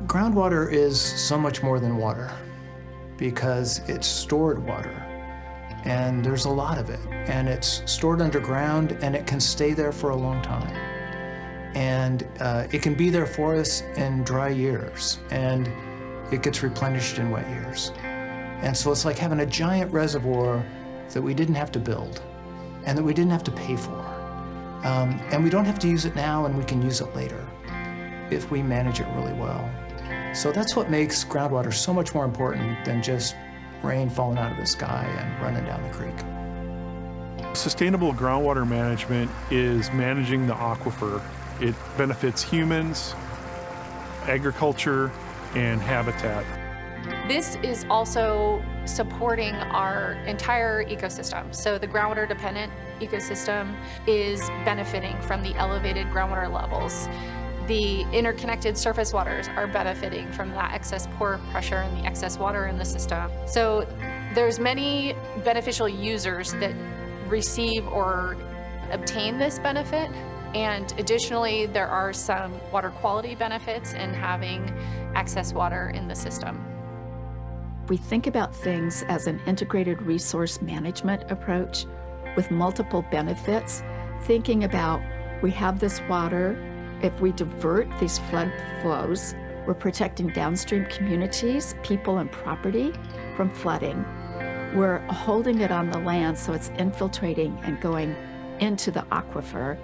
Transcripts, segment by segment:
Groundwater is so much more than water because it's stored water, and there's a lot of it, and it's stored underground, and it can stay there for a long time. And it can be there for us in dry years, and it gets replenished in wet years. And so it's like having a giant reservoir that we didn't have to build and that we didn't have to pay for. And we don't have to use it now, and we can use it later if we manage it really well. So that's what makes groundwater so much more important than just rain falling out of the sky and running down the creek. Sustainable groundwater management is managing the aquifer. It benefits humans, agriculture, and habitat. This is also supporting our entire ecosystem. So the groundwater dependent ecosystem is benefiting from the elevated groundwater levels. The interconnected surface waters are benefiting from that excess pore pressure and the excess water in the system. So there's many beneficial users that receive or obtain this benefit. And additionally, there are some water quality benefits in having excess water in the system. We think about things as an integrated resource management approach with multiple benefits, thinking about we have this water. If we divert these flood flows, we're protecting downstream communities, people and property from flooding. We're holding it on the land so it's infiltrating and going into the aquifer.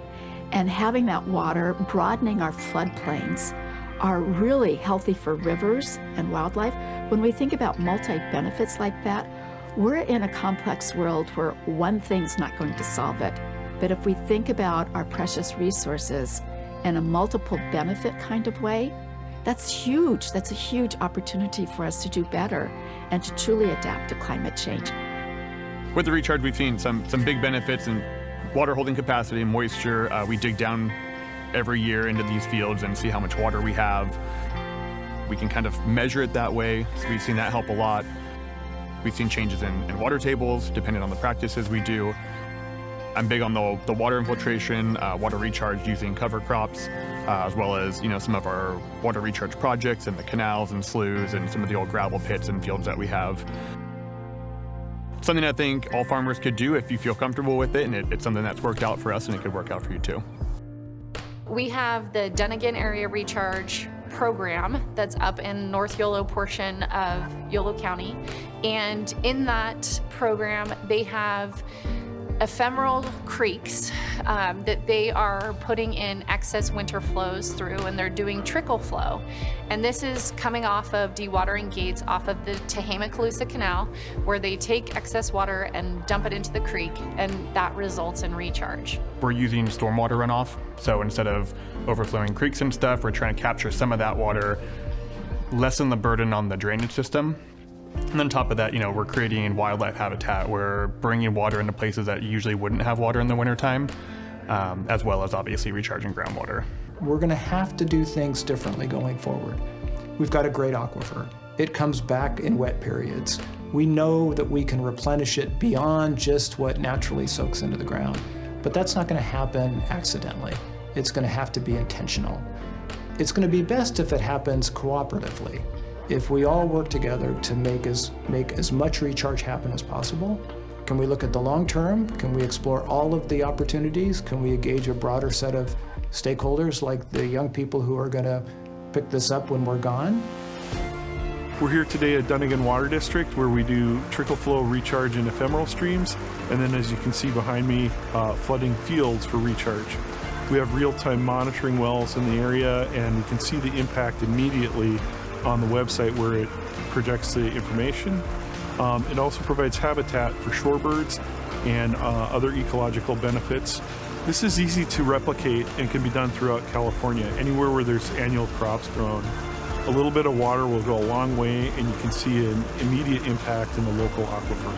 And having that water, broadening our floodplains, are really healthy for rivers and wildlife. When we think about multi-benefits like that, we're in a complex world where one thing's not going to solve it. But if we think about our precious resources in a multiple benefit kind of way, that's huge. That's a huge opportunity for us to do better and to truly adapt to climate change. With the recharge, we've seen some big benefits in water holding capacity and moisture. We dig down every year into these fields and see how much water we have. We can kind of measure it that way, so we've seen that help a lot. We've seen changes in water tables, depending on the practices we do. I'm big on the water infiltration, water recharge using cover crops, as well as some of our water recharge projects and the canals and sloughs and some of the old gravel pits and fields that we have. Something I think all farmers could do if you feel comfortable with it, and it's something that's worked out for us, and it could work out for you too. We have the Dunnigan area recharge program that's up in North Yolo portion of Yolo County. And in that program, they have ephemeral creeks that they are putting in excess winter flows through, and they're doing trickle flow. And this is coming off of dewatering gates off of the Tehama-Colusa Canal, where they take excess water and dump it into the creek, and that results in recharge. We're using stormwater runoff, so instead of overflowing creeks and stuff, we're trying to capture some of that water, lessen the burden on the drainage system. And on top of that, we're creating wildlife habitat. We're bringing water into places that usually wouldn't have water in the wintertime, as well as obviously recharging groundwater. We're going to have to do things differently going forward. We've got a great aquifer. It comes back in wet periods. We know that we can replenish it beyond just what naturally soaks into the ground. But that's not going to happen accidentally. It's going to have to be intentional. It's going to be best if it happens cooperatively. If we all work together to make as much recharge happen as possible. Can we look at the long term? Can we explore all of the opportunities? Can we engage a broader set of stakeholders like the young people who are going to pick this up when we're gone? We're here today at Dunnigan Water District, where we do trickle flow recharge in ephemeral streams, and then as you can see behind me, flooding fields for recharge. We have real-time monitoring wells in the area, and you can see the impact immediately on the website where it projects the information. It also provides habitat for shorebirds and other ecological benefits. This is easy to replicate and can be done throughout California, anywhere where there's annual crops grown. A little bit of water will go a long way, and you can see an immediate impact in the local aquifer.